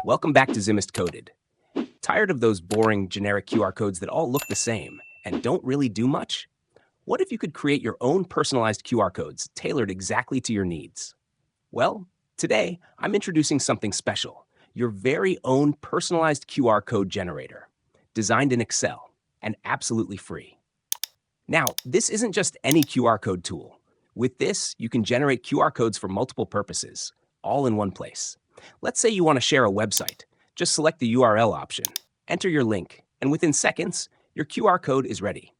Welcome back to Zimist Coded. Tired of those boring, generic QR codes that all look the same and don't really do much? What if you could create your own personalized QR codes tailored exactly to your needs? Well, today I'm introducing something special, your very own personalized QR code generator, designed in Excel and absolutely free. Now, this isn't just any QR code tool. With this, you can generate QR codes for multiple purposes, all in one place. Let's say you want to share a website. Just select the URL option, enter your link, and within seconds, your QR code is ready.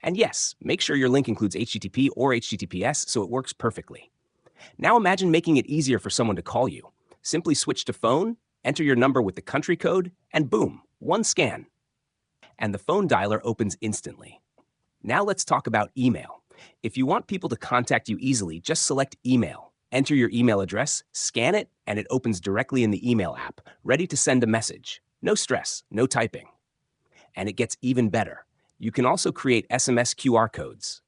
And yes, make sure your link includes HTTP or HTTPS so it works perfectly. Now imagine making it easier for someone to call you. Simply switch to phone, enter your number with the country code, and boom, one scan. And the phone dialer opens instantly. Now let's talk about email. If you want people to contact you easily, just select email. Enter your email address, scan it, and it opens directly in the email app, ready to send a message. No stress, no typing. And it gets even better. You can also create SMS QR codes.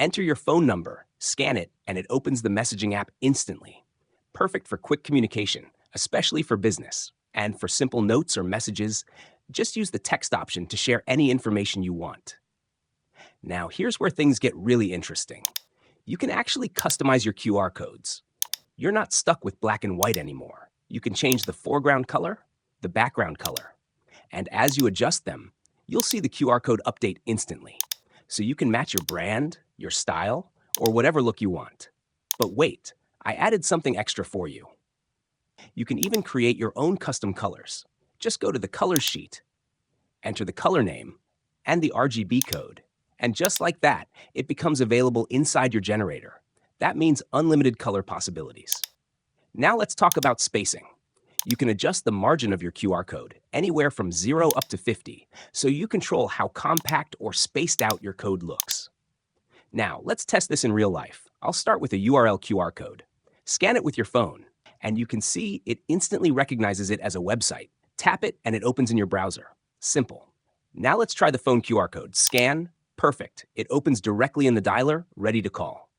Enter your phone number, scan it, and it opens the messaging app instantly. Perfect for quick communication, especially for business. And for simple notes or messages, just use the text option to share any information you want. Now, here's where things get really interesting. You can actually customize your QR codes. You're not stuck with black and white anymore. You can change the foreground color, the background color. And as you adjust them, you'll see the QR code update instantly. So you can match your brand, your style, or whatever look you want. But wait, I added something extra for you. You can even create your own custom colors. Just go to the colors sheet, enter the color name, and the RGB code. And just like that, it becomes available inside your generator. That means unlimited color possibilities. Now let's talk about spacing. You can adjust the margin of your QR code anywhere from 0 up to 50, so you control how compact or spaced out your code looks. Now, let's test this in real life. I'll start with a URL QR code. Scan it with your phone, and you can see it instantly recognizes it as a website. Tap it, and it opens in your browser. Simple. Now let's try the phone QR code. Scan. Perfect. It opens directly in the dialer, ready to call.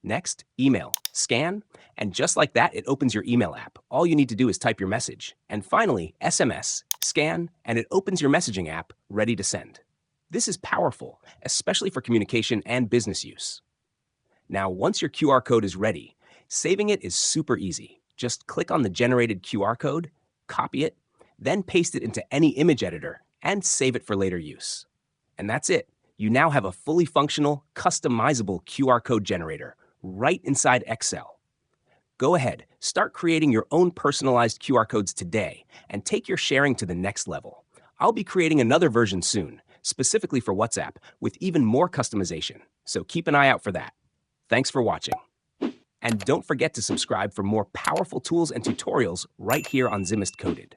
Next, email. Scan, and just like that, it opens your email app. All you need to do is type your message. And finally, SMS. Scan, and it opens your messaging app, ready to send. This is powerful, especially for communication and business use. Now, once your QR code is ready, saving it is super easy. Just click on the generated QR code, copy it, then paste it into any image editor, and save it for later use. And that's it. You now have a fully functional, customizable QR code generator right inside Excel. Go ahead, start creating your own personalized QR codes today and take your sharing to the next level. I'll be creating another version soon, specifically for WhatsApp, with even more customization, so keep an eye out for that. Thanks for watching. And don't forget to subscribe for more powerful tools and tutorials right here on Zimist Coded.